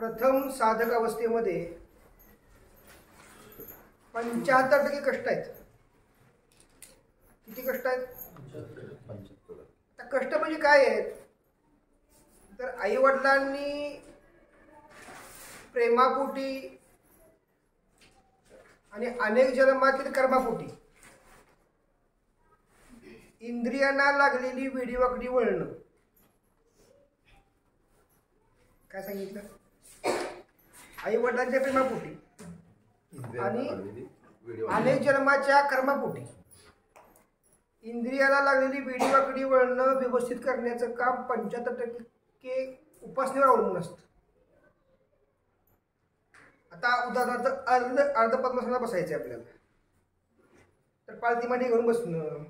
प्रथम साधक अवस्थेमध्ये 75% कष्ट आहेत. किती कष्ट आहेत? 75. कष्ट म्हणजे काय आहेत? तर आई वडिलांनी प्रेमापोटी आणि अनेक जन्मातील कर्मापोटी इंद्रियांना लागलेली वेडीवाकडी वळणं. काय सांगितलं? आई वडिलांच्या प्रेमापोटी आणि अनेक जन्माच्या कर्मापोटी इंद्रियाला लागलेली वेडीवाकडी वळणं व्यवस्थित करण्याचं काम 75% उपासनेवर अवलंबून असतं. आता उदाहरणार्थ अर्ध पद्मासनात बसायचं आहे आपल्याला, तर पालथी मांडी घालून बसणं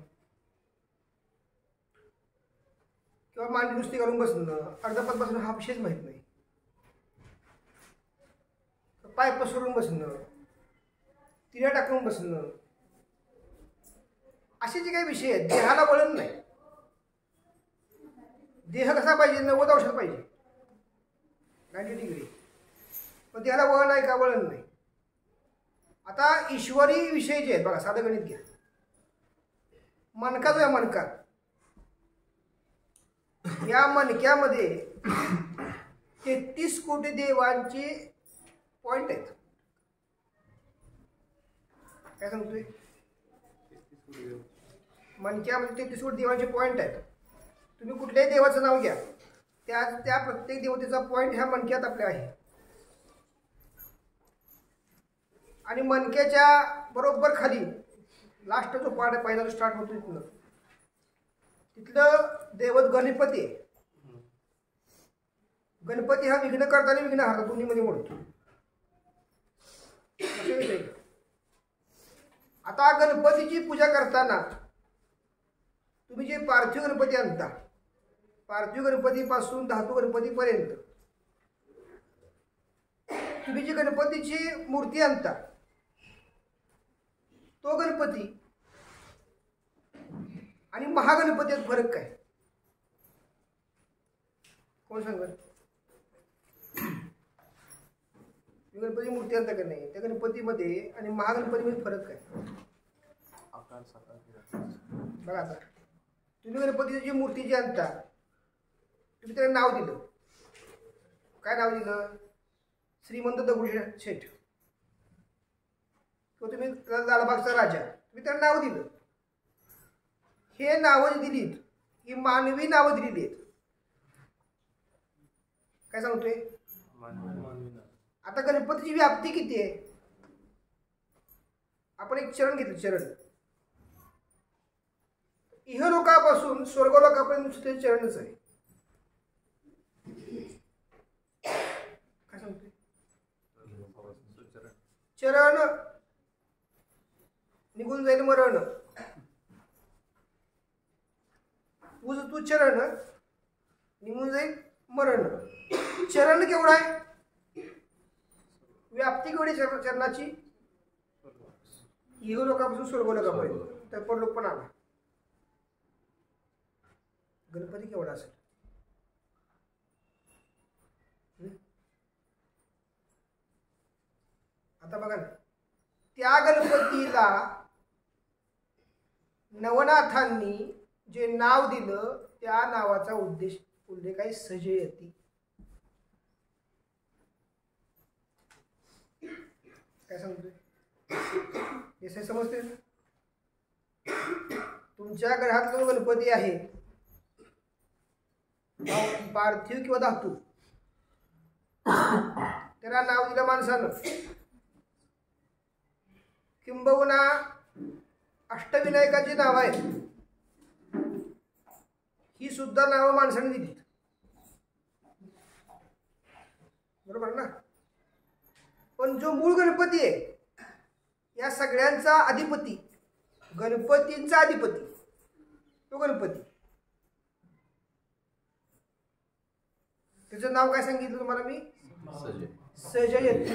किंवा मांडी नुसती घालून बसणं, अर्ध पद्मासन हा विषयच माहीत नाही. पाय पसरून बसणं, तिऱ्या टाकून बसणं, असे जे काही विषय आहेत, देहाला वळण नाही. देह कसा पाहिजे? 90° पाहिजे, 90°. पण देहाला वळण आहे का? वळण नाही. आता ईश्वरी विषय जे आहेत बघा, साधं गणित घ्या. मणका जो आहे, मणका, या मणक्यामध्ये 33 कोटी देवांचे पॉइंट आहेत. काय सांगतोय? मणक्यामध्ये 33 कोटी देवांचे पॉइंट आहेत. तुम्ही कुठल्याही देवाचं नाव घ्या, त्या प्रत्येक देवतेचा पॉइंट ह्या मणक्यात आपल्या आहे. आणि मणक्याच्या बरोबर खाली लास्ट जो पार्ट आहे, पहिला जो स्टार्ट होतो तिथनं, तिथलं दैवत गणपती आहे. गणपती हा विघ्न करता आणि विघ्न हरता दोन्हीमध्ये मोडतो. आता गणपतीची पूजा करताना तुम्ही जे पार्थिव गणपती आणता, पार्थिव गणपतीपासून धातू गणपतीपर्यंत तुम्ही जी गणपतीची मूर्ती आणता, तो गणपती आणि महागणपतीत फरक काय? कोण सांगत? गणपती मूर्ती आणता का नाही, त्या गणपतीमध्ये आणि महागणपतीमध्ये फरक काय? बघा, आता तुम्ही गणपतीची जी मूर्ती जी आणता, तुम्ही त्याला नाव दिलं. काय नाव दिलं? श्रीमंत दगडूशेठ शेठ, किंवा तुम्ही लालबागचा राजा, तुम्ही त्याला नाव दिलं. हे नावं दिलीत, ही मानवी नावं दिलेली आहेत. काय सांगतोय? आता गणपतीची व्याप्ती किती आहे? आपण एक चरण घेतलं, चरण. इहलोकापासून स्वर्गलोकापर्यंत नुसते चरणच आहे. काय सांगतोय? चरण निघून जाईल मरण, तू चरण निघून जाईल मरण. चरण केवढा आहे? व्याप्ती केवढी चरणाची? इहलोकापासून स्वर्गलोकापर्यंत, तर परलोक पण आला. गणपती केवढा असेल? आता बघा ना, त्या गणपतीला नवनाथांनी जे नाव दिलं, त्या नावाचा उल्लेख आहे सजयती. काय सांगतोय? हे समजते? तुमच्या घरात जो गणपती आहे, पार्थिव किंवा धातू, त्याला नाव दिलं माणसानं. किंबहुना अष्टविनायकाची नाव आहेत, ही सुद्धा नावं माणसाने दिली. बरोबर ना? पण जो मूळ गणपती आहे, या सगळ्यांचा अधिपती, गणपतींचा अधिपती, तो गणपती, त्याचं नाव काय सांगितलं तुम्हाला मी? सजयती.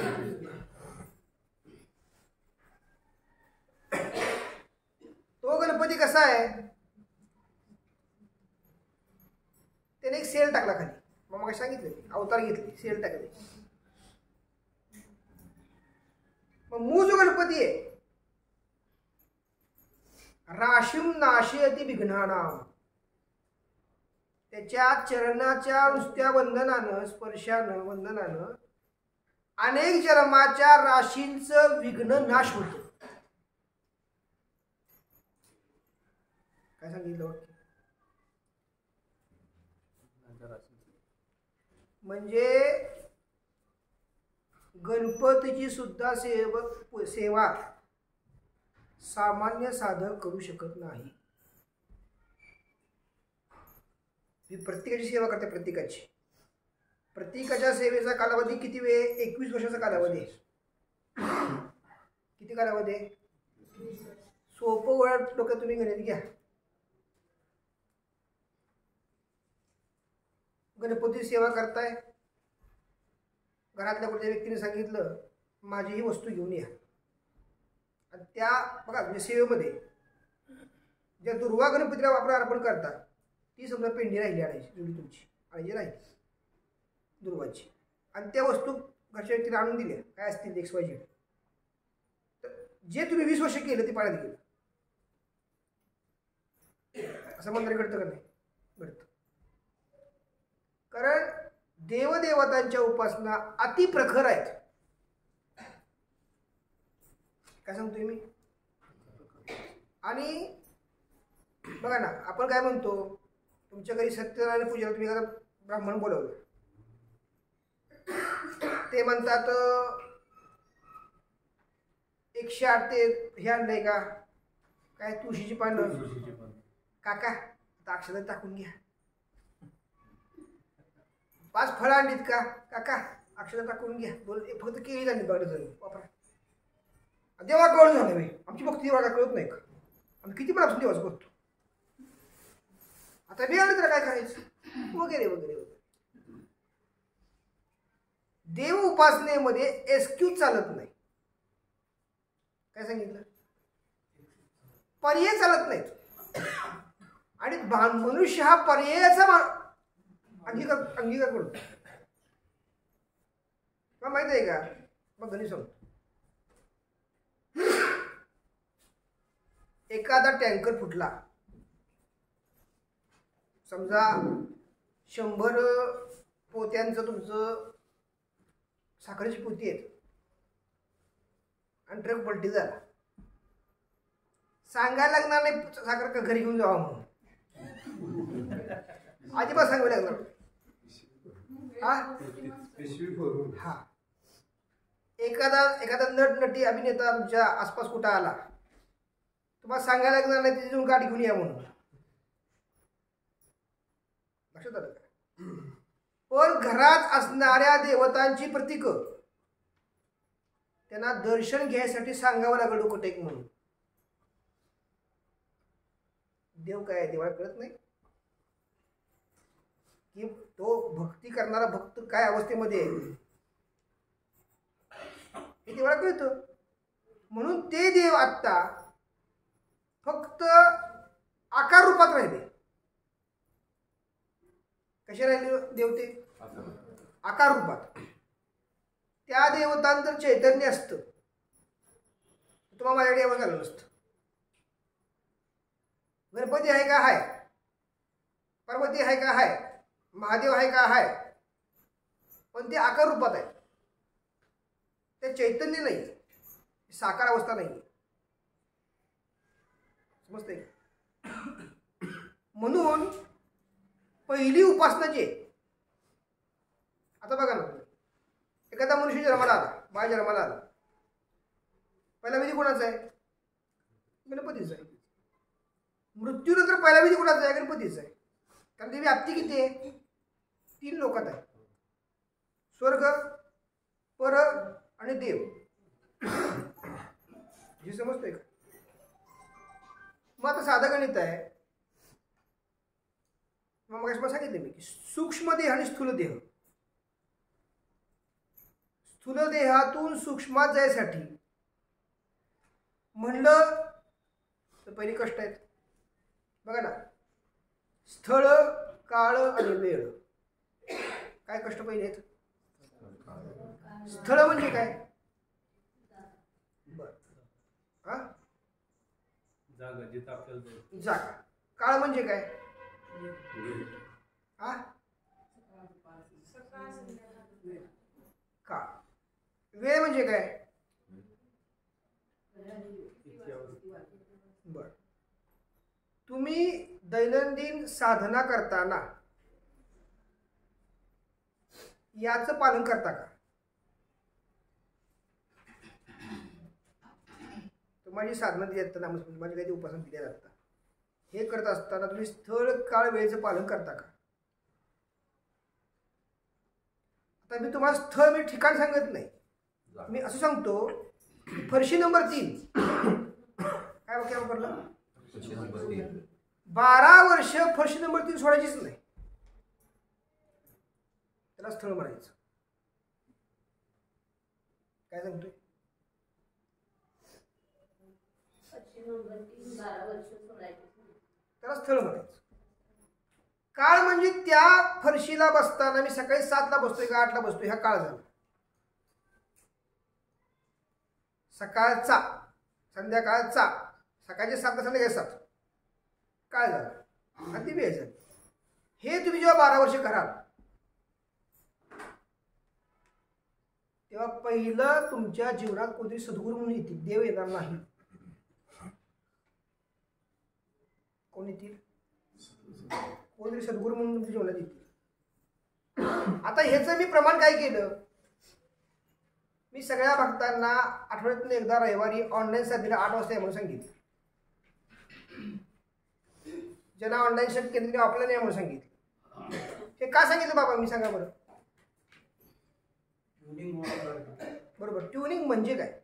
तो गणपती कसा आहे? त्याने एक सेल टाकला खाली. मग सांगितलं, अवतार घेतले, सेल टाकले. मग मूळ जो गणपती आहे, राशीम नाशयती विघ्नानाम, त्याच्या चरणाच्या नुसत्या वंदनानं, स्पर्शानं, वंदनानं अनेक जन्माच्या राशींचं विघ्न नाश होतं. काय सांगितलं? म्हणजे गणपतीची सुद्धा सेवा सामान्य साधक करू शकत नाही. मी प्रत्येकाची सेवा करते. प्रत्येकाच्या सेवेचा कालावधी किती वेळ? 21 वर्षाचा कालावधी. किती कालावधी? सोपं वळ डोक्यात तुम्ही गणित घ्या. गणपती सेवा करताय, घरातल्या कुठल्या व्यक्तीने सांगितलं माझी ही वस्तू घेऊन या, आणि त्या बघा म्हणजे सेवेमध्ये ज्या दुर्वा गणपतीला आपण अर्पण करतात ती समजा पेंडी राहिली आणायची, जोडी तुमची आणायची राहिली दुर्वाची, आणि त्या वस्तू घरच्या व्यक्तीला आणून दिल्या काय असतील XYZ, तर जे तुम्ही 20 वर्ष केलं ते पाण्यात गेलं. असं मंदिर घडतं का नाही? घडतं. कारण देवदेवतांच्या उपासना अति प्रखर आहेत. काय सांगतोय मी? आणि बघा ना, आपण काय म्हणतो, तुमच्या घरी सत्यनारायण पूजेला तुम्ही एखादा ब्राह्मण बोलवलं, ते म्हणतात 108 ते हे आणलंय का काय तुळशीची पानं, काका आता अक्षता टाकून घ्या. 5 फळं आणलीत का काका अक्षता टाकून घ्या. फक्त केळी झाली बरं वापरा. देवा कळून झालं मी, आमची भक्ती देवाला कळत नाही का? आम्ही किती पण आपण देवाच करतो. आता मी आलं तर काय करायचं वगैरे वगैरे वगैरे. देव उपासनेमध्ये एक्सक्यूज चालत नाही. काय सांगितलं? पर्याय चालत नाहीत. आणि मनुष्य हा पर्यायाचा अंगीकार करतो. मग माहित आहे का? मग गणित सांगतो. एखादा टँकर फुटला, समजा 100 पोत्यांचं तुमचं साखरेची पोती आहेत आणि ट्रक पलटी झाला, सांगायला लागणार नाही साखर घरी घेऊन जावा म्हणून, अजिबात सांगायला लागणार. हा एखादा नटनटी अभिनेता तुमच्या आसपास कुठं आला, तुम्हाला सांगायला लागणार नाही तिथून गाठ घेऊन या म्हणून. लक्षात आलं का? पण घरात असणाऱ्या देवतांची प्रतीक त्यांना दर्शन घ्यायसाठी सांगावं लागलं डोकं टेक म्हणून. देव काय देवाला कळत नाही की तो भक्ती करणारा भक्त काय अवस्थेमध्ये आहे हे देवाला कळतं. म्हणून ते देव आत्ता फक्त आकार रूपात राहिले. कसे राहिले देवते? आकार रूपात. त्या देवतांचं चैतन्य असतं, तुम्हाला माझ्याकडे यावं झालं नसतं. गणपती आहे का? आहे. पार्वती आहे का? आहे. महादेव आहे का? आहे. पण ते आकार रूपात आहे, ते चैतन्य नाही, साकार अवस्था नाही. समजते? म्हणून पहिली उपासना जी आहे, आता बघा ना, एखादा मनुष्य जन्माला आला, बाळ जन्माला आला, पहिला विधी कोणाचा आहे? गणपतीचा आहे. मृत्यूनंतर पहिला विधी कोणाचा आहे? गणपतीचा आहे. कारण ती व्याप्ती किती आहे? 3 लोकात आहे, स्वर्ग, पर आणि देव. हे समजतंय का? मग आता साधं गणित आहे. मग सांगितले मी की सूक्ष्म देह आणि स्थूल देह. स्थूल देहातून सूक्ष्मात जायसाठी म्हणलं तर पहिली कष्ट आहेत. बघा ना, स्थळ, काळ आणि वेळ. काय कष्ट पहिले आहेत? स्थळ म्हणजे काय? जागा. काळ म्हणजे काय? हा, काळ. वेळ म्हणजे काय? बर. तुम्ही दैनंदिन साधना करताना याचं पालन करता का? माझी साधना दिली असताना, माझी काही उपासना दिल्या जातात, हे करत असताना तुम्ही स्थळ काळ वेळेचं पालन करता का? आता मी तुम्हाला स्थळ, मी ठिकाण सांगत नाही, मी असं सांगतो फरशी नंबर 3 काय वाक्य वापरलं? 12 वर्ष फरशी नंबर 3 सोडायचीच नाही, त्याला स्थळ म्हणायचं. काय सांगतोय? त्याला स्थळ म्हणायचं. काळ म्हणजे त्या फरशीला बसताना मी सकाळी 7 ला बसतोय का 8 ला बसतोय, हा काळ झाला. सकाळचा, संध्याकाळचा, सकाळचे 7 संध्याकाळी 7 काळ झाला, अति वेळ झाली. हे तुम्ही जेव्हा 12 वर्ष कराल तेव्हा पहिलं तुमच्या जीवनात कोणतरी सद्गुरू म्हणून येतील, देव येणार नाही. कोण येतील? कोणतरी सद्गुरू म्हणून तुमच्या जीवनात येतील. आता ह्याचं मी प्रमाण काय केलं? मी सगळ्या भक्तांना आठवड्यातून एकदा रविवारी ऑनलाईन साधीला 8 वाजता आहे म्हणून सांगितलं. ज्यांना ऑनलाईन शक्य केलं त्यांनी ऑफलाईन आहे म्हणून सांगितलं. हे का सांगितलं बाबा मी, सांगा बरं? बरोबर. ट्युनिंग म्हणजे काय?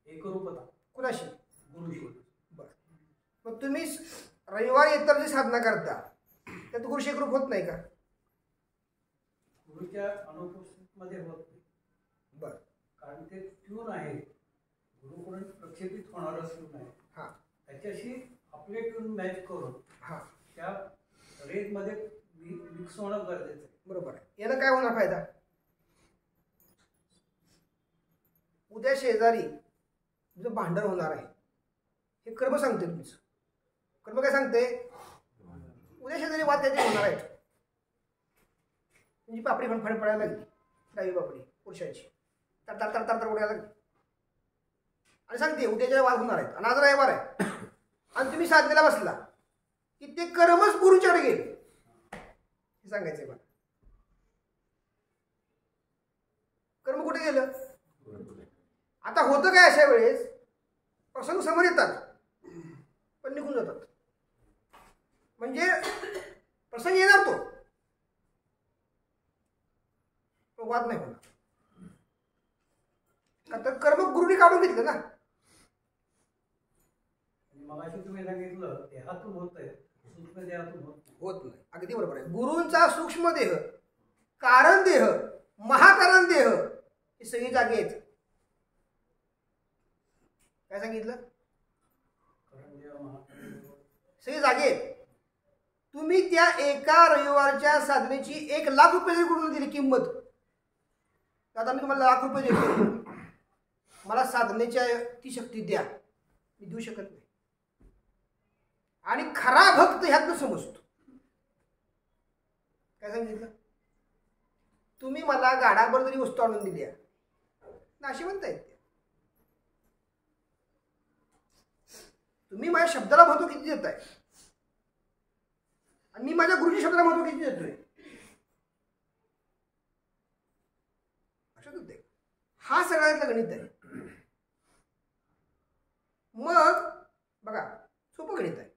एकरूपता. कुणाशी? गुरुशी. बरं. मग तुम्ही रविवारी इतर जी साधना करता त्यात गुरुशी एकरूप होत नाही का? गुरुच्या अनुपस्थितीमध्ये होत नाही. बरं. कारण ते ट्यून आहे, गुरुकडून प्रक्षेपित होणारं ट्यून आहे. हां. त्याच्याशी आपले ट्यून मॅच करून हां त्या रेटमध्ये मिक्स होणं गरजेचं आहे. बरोबर आहे. यानं काय होणार फायदा? उद्या शेजारी तुमचं भांडण होणार आहे, हे कर्म सांगते. तुमचं कर्म काय सांगते? उद्या शेजारी वाद त्याचे होणार आहेत. म्हणजे पापडी पण फड पडायला लागली, डावी पापडी पुरुषाची तर तर तर तर उडायला लागली आणि सांगते उद्याच्या वाद होणार आहेत आणि आज रविवार आहे आणि तुम्ही साधनेला बसला की ते कर्मच गुरुच्याकडे गेले, हे सांगायचंय मला. कर्म कुठे गेलं? आता होतं काय अशा वेळेस? प्रसंग समोर येतात पण निघून जातात. म्हणजे प्रसंग येणार तो वाद नाही होणार का? तर कर्म गुरुने काढून घेतलं ना. मगाशी तुम्ही सांगितलं देहातून होतंय, सूक्ष्म देहातून होत नाही. अगदी बरोबर आहे. गुरूंचा सूक्ष्म देह, कारण देह, महाकारण देह ही सगळी जागे आहेत. काय सांगितलं? सगळी जागे आहेत. तुम्ही त्या एका रविवारच्या साधनेची 1 लाख रुपये जरी गुरुने दिली किंमत, आता मी तुम्हाला लाख रुपये देतो, मला साधनेच्या ती शक्ती द्या, मी देऊ शकत नाही. आणि खरा भक्त ह्यातनं समजतो. काय सांगितलं? तुम्ही मला गाडाभर जरी वस्तू आणून दिल्या, नाशिवंत आहेत त्या. तुम्ही माझ्या शब्दाला महत्व किती देताय आणि मी माझ्या गुरुच्या शब्दाला महत्व किती देतोय, लक्षात येते? हा सगळ्यातलं गणित आहे. मग बघा, सोपं गणित आहे.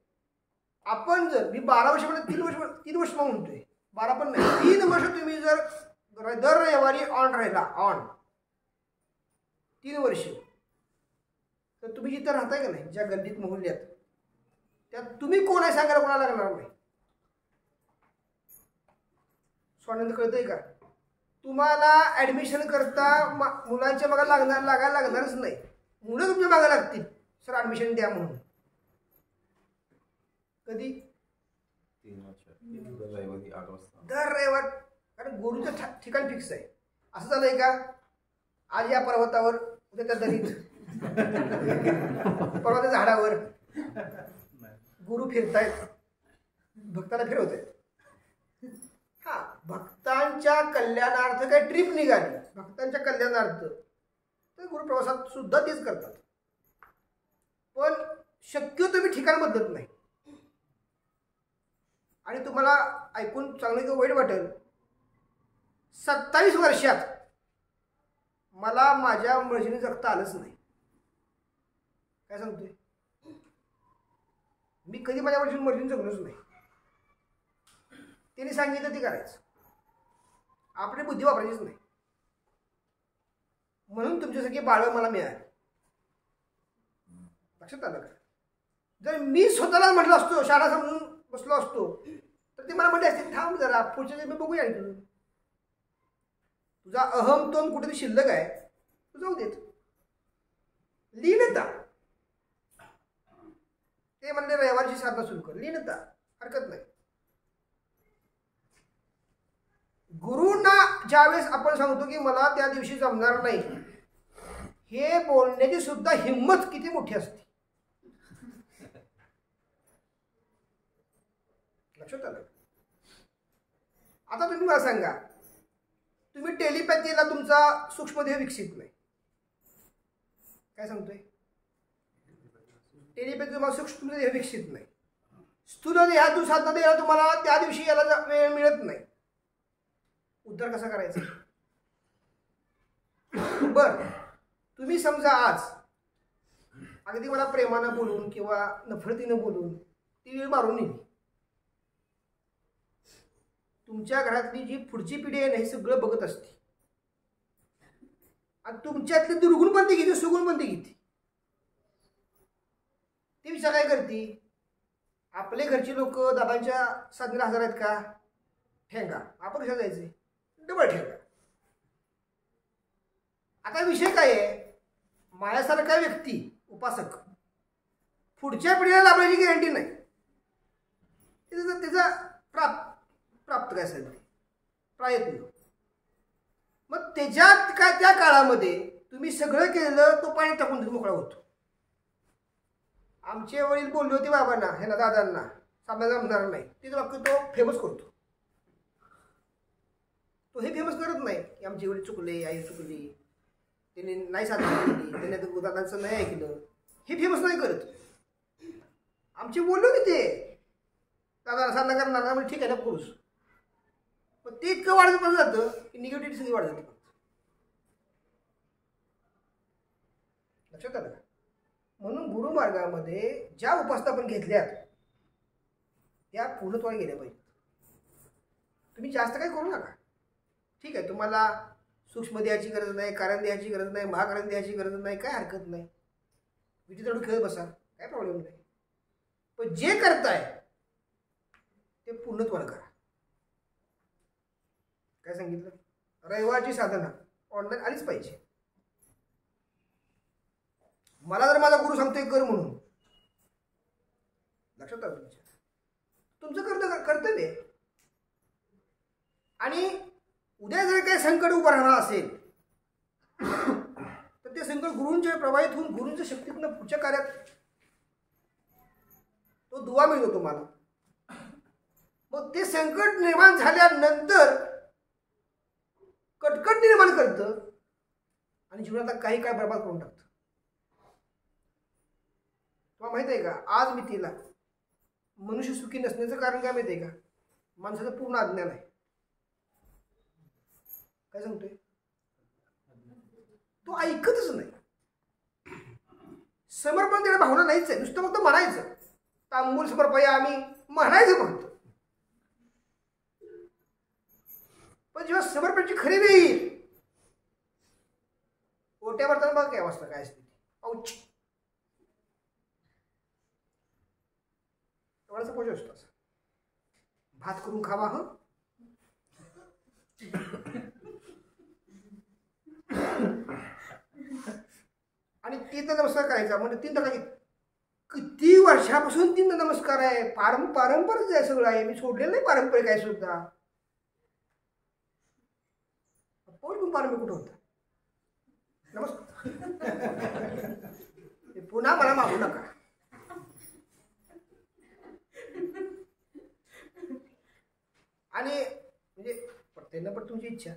आपण जर मी 12 वर्ष म्हणजे 3 वर्ष म्हणतोय, 12 पण नाही, 3 वर्ष तुम्ही जर दर रविवारी ऑन राहिला, ऑन 3 वर्ष, तर तुम्ही जिथं राहताय का नाही, ज्या गल्लीत मोहल्ल्यात, त्यात तुम्ही कोण आहे सांगायला कोणाला लागणार नाही. स्वानंद कळतंय का? तुम्हाला ऍडमिशन करता मुलांच्या मागे लागायला लागणारच नाही, मुलं तुमच्या मागे लागतील, सर ऍडमिशन द्या म्हणून. कधी? 3 वर्ष रविवारी 8 वाजता दर रविवार. कारण गुरुचं ठिकाण फिक्स आहे. असं झालंय का आज या पर्वतावर, उद्या त्या दरीत, पर्वताच्या झाडावर, गुरु फिरतायत, भक्ताला फिरवत आहेत. हा, भक्तांच्या कल्याणार्थ काही ट्रिप निघाली, भक्तांच्या कल्याणार्थ, तर गुरुप्रवासात सुद्धा तेच करतात. पण शक्यतो मी ठिकाण बदलत नाही. आणि तुम्हाला ऐकून चांगलं किंवा वाईट वाटेल, 27 वर्षात मला माझ्या मर्जीने जगता आलंच नाही. काय सांगतोय, मी कधी माझ्या मर्जीने जगलोच नाही. त्यांनी सांगितलं ते करायचं, आपली बुद्धी वापरायचीच नाही. म्हणून तुमच्यासारखी बाळं मला मिळाली. लक्षात आलं का? जर मी स्वतःला म्हटलं असतो, शाळा समजून बसलो असतो, तर ते मला म्हटले असते, थांब जरा, पुढच्या मी बघूया. तुझं तुझा अहम तोंड कुठेतरी शिल्लक आहे, तू जाऊ देत. लीनता, ते म्हणले रविवारची साधना सुरू कर. लीनता, हरकत नाही. गुरुंना ज्यावेळेस आपण सांगतो की मला त्या दिवशी जमणार नाही, हे बोलण्याची सुद्धा हिंमत किती मोठी असते. लक्षात आलं? आता तुम्ही मला सांगा, तुम्ही टेलिपॅथीला तुमचा सूक्ष्मदेह विकसित नाही. काय सांगतोय? टेलिपॅथी तुम्हाला सूक्ष्मदेह विकसित नाही. स्थूल देहातून साधना द्यायला तुम्हाला त्या दिवशी याला वेळ मिळत नाही. उद्धार कसा करायचा? बर, तुम्ही समजा आज अगदी मला प्रेमानं बोलून किंवा नफरतीनं बोलून ती वेळ मारून नेली. तुमच्या घरातली जी पुढची पिढी आहे ना, हे सगळं बघत असते. आणि तुमच्यातले दुर्गुण पण ती घेते, सुगुण पण ती घेते. ती विचार काय करते, आपले घरचे लोक दादांच्या साधनेला हजर आहेत का? ठेंगा. आपण कशा जायचे? डबल ठेंगा. आता विषय काय आहे, माझ्यासारखा व्यक्ती उपासक पुढच्या पिढीला लाभण्याची गॅरंटी नाही. त्याचा प्राप्त काय असेल प्रयत्न. मग त्याच्यात काय, त्या काळामध्ये तुम्ही सगळं केलं, तो पाणी टाकून मोकळा होतो. आमचे वडील बोलले होते बाबांना, ह्याला दादांना, सामना जमणार नाही. ते वाक्य तो फेमस करतो. तो हे फेमस करत नाही की आमचे वडील चुकले, आई चुकली, त्यांनी नाही साधना केली, त्याने दादांचं नाही ऐकलं. हे फेमस नाही करत. आमचे बोललो की ते दादा साधना करणार ना, म्हणजे ठीक आहे ना पुरुष. पण ते इतकं वाढत पण जातं की निगेटिव्हिटी सगळी वाढत जाते. लक्षात आलं? म्हणून गुरुमार्गामध्ये ज्या उपासना आपण घेतल्यात त्या पूर्णत्वाने गेल्या पाहिजेत. तुम्ही जास्त काही करू नका. ठीक आहे, तुम्हाला सूक्ष्म द्यायची गरज नाही, कारण द्यायची गरज नाही, महाकारण द्यायची गरज नाही, काय हरकत नाही. विधी तेवढं खेळत बसा, काय प्रॉब्लेम नाही. पण जे करताय ते पूर्णत्वाने करा. काय सांगितलं? रविवारची साधना ऑनलाईन आलीच पाहिजे. मला जर माझा गुरु सांगतोय कर म्हणून, लक्षात आलं तुमचं कर्तव्य आहे. आणि उद्या जर काही संकट उभं राहणार असेल तर ते संकट गुरूंच्या प्रवाहित होऊन गुरूंच्या शक्तीतून पुढच्या कार्यात तो दुवा मिळतो तुम्हाला. मग ते संकट निर्माण झाल्यानंतर कटकट निर्माण करतं आणि जीवनात काही काय बरबाद करून टाकतं. तुम्हाला माहित आहे का, आज मी तिला मनुष्य सुखी नसण्याचं कारण काय माहिती आहे का? माणसाचं पूर्ण अज्ञान आहे. काय सांगतोय? तो ऐकतच नाही. समर्पण देणं भावना नाहीच आहे. नुसतं फक्त म्हणायचं तांबूल समर्पया, आम्ही म्हणायचं फक्त. पण जेव्हा समर्पणाची खरी वेळ येईल, ओट्या भरताना बघा काय अवस्था काय असते. औच एवढाचा पोच असतो. भात करून खावा. आणि तीन नमस्कार करायचा. म्हणजे तीन टक्के किती वर्षापासून तीन नमस्कार आहे. पारंपरिक आहे सगळं आहे. मी सोडलेलं नाही पारंपरिक आहे सुद्धा. पण पारंपरिक कुठं होता? नमस्कार पुन्हा मला मागू नका. आणि म्हणजे पटतेनं पण तुमची इच्छा.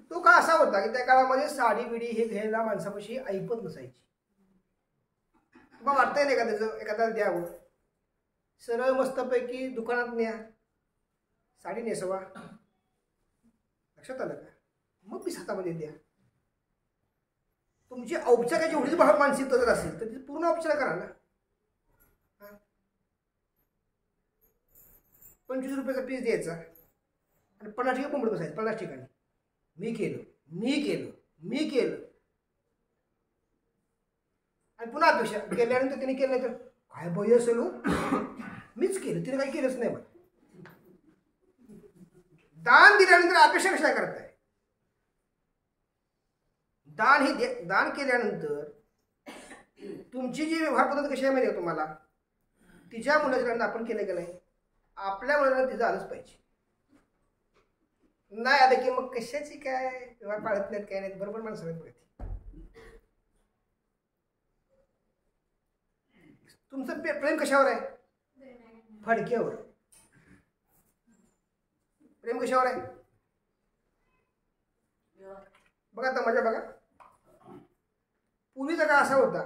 तो का असा होता की त्या काळामध्ये साडी बिडी हे घ्यायला माणसापाशी ऐपत नसायची. मग वाटतंय नाही का त्याचं एखाद्याला द्यावं, सरळ मस्तपैकी दुकानात न्या, साडी नेसवा, लक्षात आलं का, मग पीस हातामध्ये द्या. तुमची औपचारिक एवढीच भाव मानसिकता जर असेल तर ती पूर्ण औपचारिक करा ना. 25 रुपयाचा पीस द्यायचा आणि 50 ठिकाणी कोंबड बसायचं. 50 ठिकाणी मी केलं मी केलं मी केलं आणि पुन्हा अपेक्षा केल्यानंतर तिने केलं नाही तर काय बय असेल मीच केलं, तिने काही केलंच नाही. मला दान दिल्यानंतर अपेक्षा कशा करताय? दान हे दान केल्यानंतर तुमची जी व्यवहार पद्धत कशी आहे माहिती आहे तुम्हाला, तिच्या मुलाच्या आपण केलं की नाही, आपल्या मुलाला तिचं आलंच पाहिजे. नाही आलं की मग कशाची काय व्यवहार पाळत नाहीत काय नाहीत. बरोबर मला सगळ्यात बघत तुमचं प्रेम कशावर आहे? फडक्यावर. प्रेम कशावर आहे? बघा आता मजा बघा. पूर्वीचा काळ असा होता,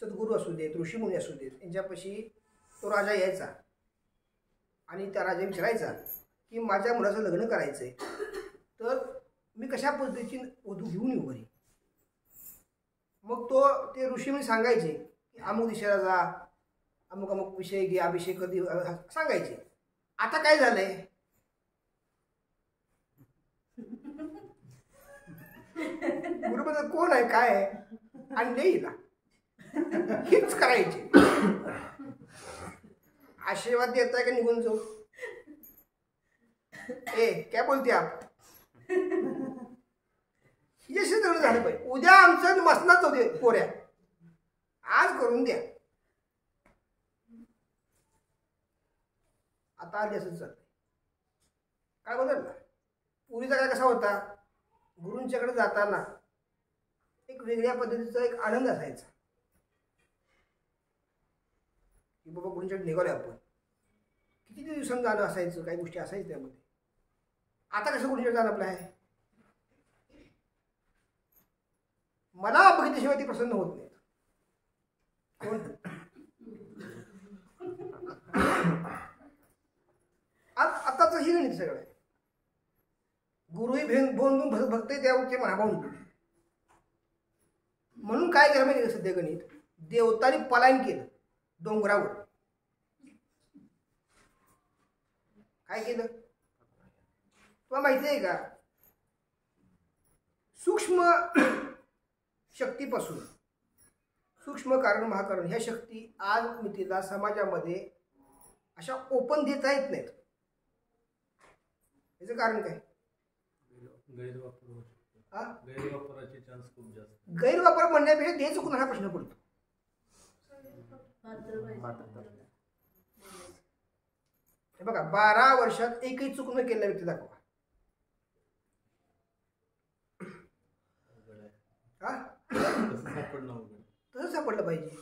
सद्गुरू असू देत, ऋषीमुनी असू देत, यांच्यापाशी तो राजा यायचा आणि त्या राजा विचारायचा की माझ्या मुलाचं लग्न करायचंय तर मी कशा पद्धतीची वधू घेऊन येऊ घरी. मग ते ऋषीमुनी सांगायचे की अमुक दिशेला जा, अमुक अमुक विषय घे, अभिषेक कधी सांगायचे. आता काय झालंय, गुरुबद्दल कोण आहे काय आहे आणि देईला हेच करायचे. आशीर्वाद देताय का निघून जाऊ, काय बोलते आप हिच्याशी लग्न झालं पाहिजे. उद्या आमचं मसनाच होते पोऱ्या, आज करून द्या. आता आधी असंच चाललंय. काय बदलला? पूर्वीचा काय कसा होता, गुरूंच्याकडे जाताना एक वेगळ्या पद्धतीचा एक आनंद असायचा की बाबा गुरूंच्याकडे निघालोय आपण. किती दिवसांनी जाणं असायचं, काही गोष्टी असायच्या त्यामध्ये. आता कसं गुरूंच्याकडे जाणं आपलं आहे, मला बघितल्याशिवाय ती प्रसन्न होत नाहीत. आताच ही गणित सगळं आहे. गुरुही बोलून भक्ते त्याचे महाभाऊन. म्हणून काय केलं माहिती सध्या गणित, देवतांनी पलायन केलं डोंगरावर. काय केलं तुला माहिती आहे का? सूक्ष्म शक्तीपासून सूक्ष्म कारण महाकारण ह्या शक्ती आज मितीला समाजामध्ये अशा ओपन देता येत नाहीत. याचं कारण काय? गैरवापराचे चान्स खूप जास्त. गैरवापर म्हणण्यापेक्षा द्यायचं कुणाला प्रश्न पडतो. हे बघा 12 वर्षात एकही चूक न केलेला व्यक्ती दाखवा. तसं सापडलं पाहिजे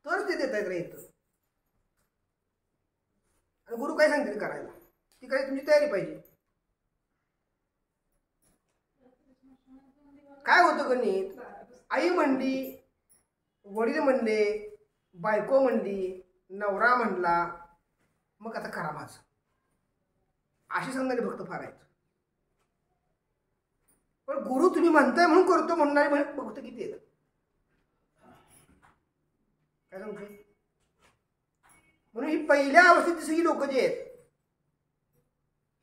तरच ते देता येत राहील. आणि गुरु काय सांगतील करायला, ती काय तुमची तयारी पाहिजे. काय होतं गणित, आई म्हणली, वडील म्हणले, बायको म्हणली, नवरा म्हणला, मग आता करा माझं अशी सांगणारे भक्त फार आहेत. पण गुरु तुम्ही म्हणताय म्हणून करतो म्हणणारे भक्त किती येतात. काय सांगते? म्हणून ही पहिल्या अवस्थेत सगळी लोक जे आहेत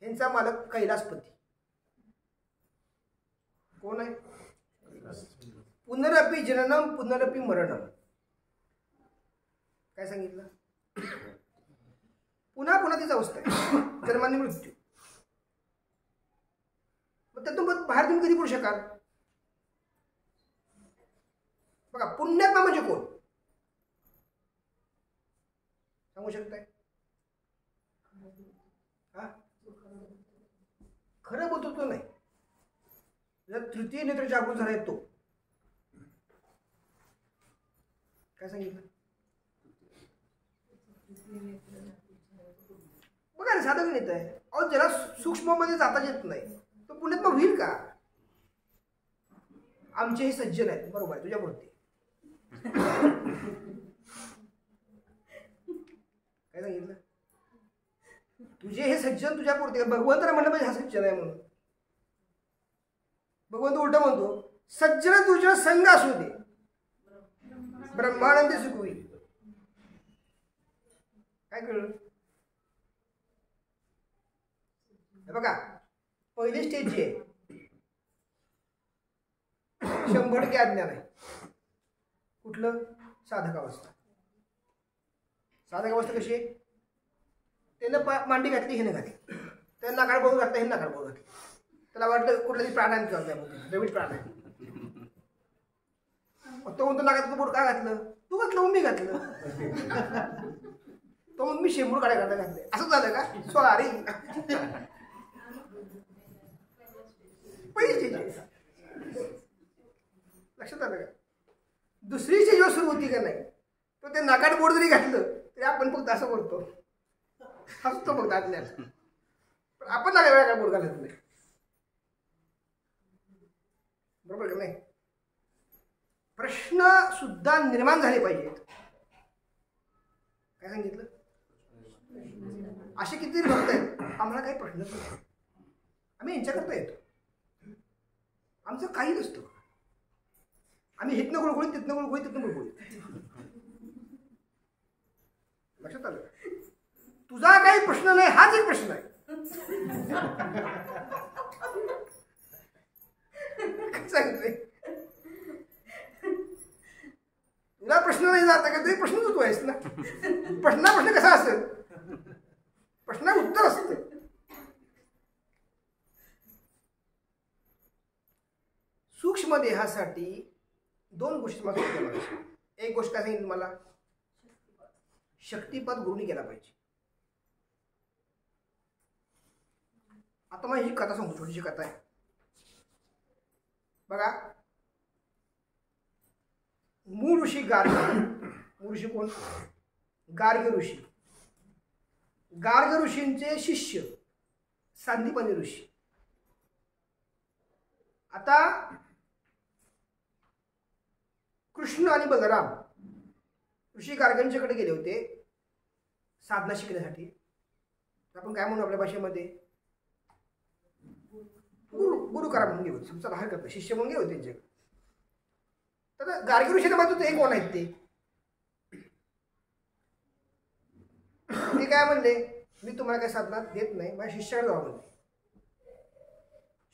यांचा मालक कैलासपती कोण आहे? पुनरपी जननम पुनरपी मरणम. काय सांगितलं? पुन्हा पुन्हा तीच अवस्था आहे, जन्माने मृत्यू. मग त्यातून बाहेर तुम्ही कधी पडू शकाल? बघा पुण्यात्मा म्हणजे कोण सांगू शकताय? हा खरं बोलतो तो नाही, जर तृतीय नेत्र जागृत झाला तो. काय सांगितलं? बघा ना, साधं गणित आहे. अहो, ज्याला सूक्ष्ममध्ये जाता येत नाही तो पुण्यात मग होईल का? आमचे हे सज्जन आहेत, बरोबर आहे, तुझ्या पुरते काय सांगितलं? तुझे हे सज्जन तुझ्या पुरते. भगवंताला म्हणलं पाहिजे हा सज्जन आहे म्हणून. भगवंत उलट म्हणतो, सज्जन तुझ्या संग असू दे ब्रह्मानंदी सुख होईल. काय कळलं? बघा, पहिली स्टेज जी आहे 100% अज्ञान आहे. कुठलं? साधक अवस्था. साधक अवस्था कशी आहे? त्यानं मांडी घातली, हिनं घातली, त्यानं नाकाड बोलून घातलं, हे नाकाड बोलून घातली. त्याला वाटलं कुठल्या तरी प्राणायाम करतोय, द्रविड प्राणायाम. तो म्हणतो नाकात बोट का घातलं? तू घातलं, मी घातलं. तो म्हणून मी शेंबूड काढा घातले. असं झालं का? सॉरी. पहिली स्टेज लक्षात आलं का? दुसरी स्टेज सुरू होती का नाही, तो ते नाकाड बोट जरी घातलं तरी आपण फक्त असं करतो, हसतो फक्त आपल्याला. पण आपण नाकाड बोट घालत नाही. बरोबर का नाही? प्रश्न सुद्धा निर्माण झाले पाहिजेत. काय सांगितलं? असे किती भक्त आहेत, आम्हाला काही प्रश्नच नाही, आम्ही यांच्याकरता येतो, आमचं काही नसतं. आम्ही हितनं गुळगुळीत, तिथनं गुळगुळीत, तिथनं गुळगुळीत. लक्षात आलं? तुझा काही प्रश्न नाही, हाच एक प्रश्न आहे. काय सांगितलंय? तुला प्रश्न नाही जाता का? तरी प्रश्नच तू आहेस ना. प्रश्न कसा असेल? प्रश्न उत्तर असतं. सूक्ष्म देहासाठी दोन गोष्टी मला सांगितल्या. एक गोष्ट काय सांगितली मला? शक्तिपद गुरुनी केला पाहिजे. आता मला ही कथा सांगतो, छोटीशी कथा आहे बघा. मूळ ऋषी गार्ग. मूळ ऋषी कोण? गार्ग ऋषी. गार्ग ऋषींचे शिष्य सांदीपनी ऋषी. आता कृष्ण आणि बलराम ऋषी गार्गांच्याकडे गेले होते साधना शिकण्यासाठी. आपण काय म्हणू आपल्या भाषेमध्ये? गुरु करा म्हणून घेऊ, समजा हरकत नाही, शिष्य म्हणून घेऊ त्यांच्याकडे. तर गार्गी ऋषीला माहिती होतं हे कोण आहेत ते. ते काय म्हणले, मी तुम्हाला काही साधना देत नाही, माझ्या शिष्याकडे जाऊ म्हणले.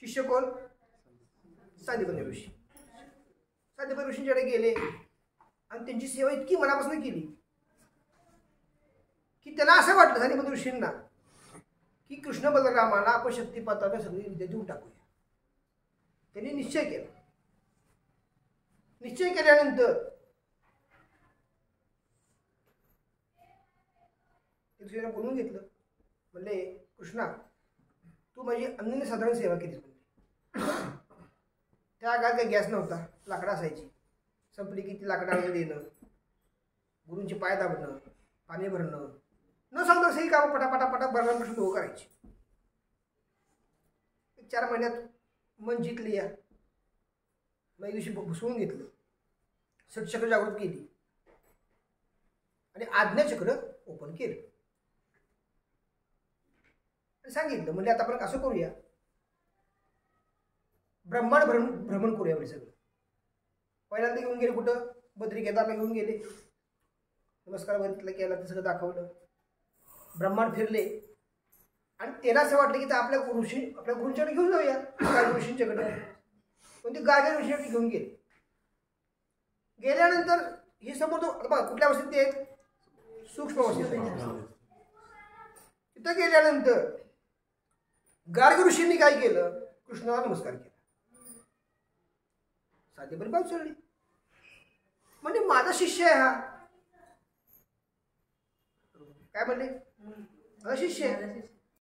शिष्य कोण? सांदीपनी ऋषी. सांदीपनी ऋषींच्याकडे गेले आणि त्यांची सेवा इतकी मनापासून केली की त्यांना असं वाटलं सांदीपनी ऋषींना की कृष्ण बलरामाला आपण शक्तिपाताने सगळी विद्या देऊन टाकूया. त्यांनी निश्चय केला. निश्चय केल्यानंतर ऋषीला बोलून घेतलं. म्हणले, कृष्णा तू माझी अनन्यसाधारण सेवा केलीस. म्हणले त्या काळात काही गॅस नव्हता, लाकडं असायची. संपली की ती लाकडावर देणं, गुरूंचे पाय दाबणं, पाणी भरणं, न सांगता सही कामं पटापटापटा बलरामकृष्ण दोघं करायची. 4 महिन्यात मन जिंकली. या मग एक दिवशी घुसवून घेतलं, सटचक्र जागृत केली आणि आज्ञाचक्र ओपन केलं आणि सांगितलं, म्हणजे आता आपण असं करूया, ब्रह्मांड भ्रमण करूया. म्हणजे सगळं पहिल्यांदा घेऊन गेले कुठं? बद्री केदारला घेऊन गेले. नमस्कार वरितला केला, ते सगळं दाखवलं. ब्रह्मांड फिरले आणि त्यांना असं वाटलं की आपल्या गुरूंच्याकडे घेऊन जाऊया, गार्गी ऋषींच्याकडे. पण ते गार्गी ऋषींकडे घेऊन गेले. गेल्यानंतर ही समोर बघा कुठल्या अवस्थेत ते आहेत? सूक्ष्म अवस्थेत. तिथं गेल्यानंतर गार्गी ऋषींनी काय केलं? कृष्णाला नमस्कार केला. साधेपणी पाव चढली. म्हणजे माझा शिष्य आहे हा. काय म्हणले? माझा शिष्य आहे.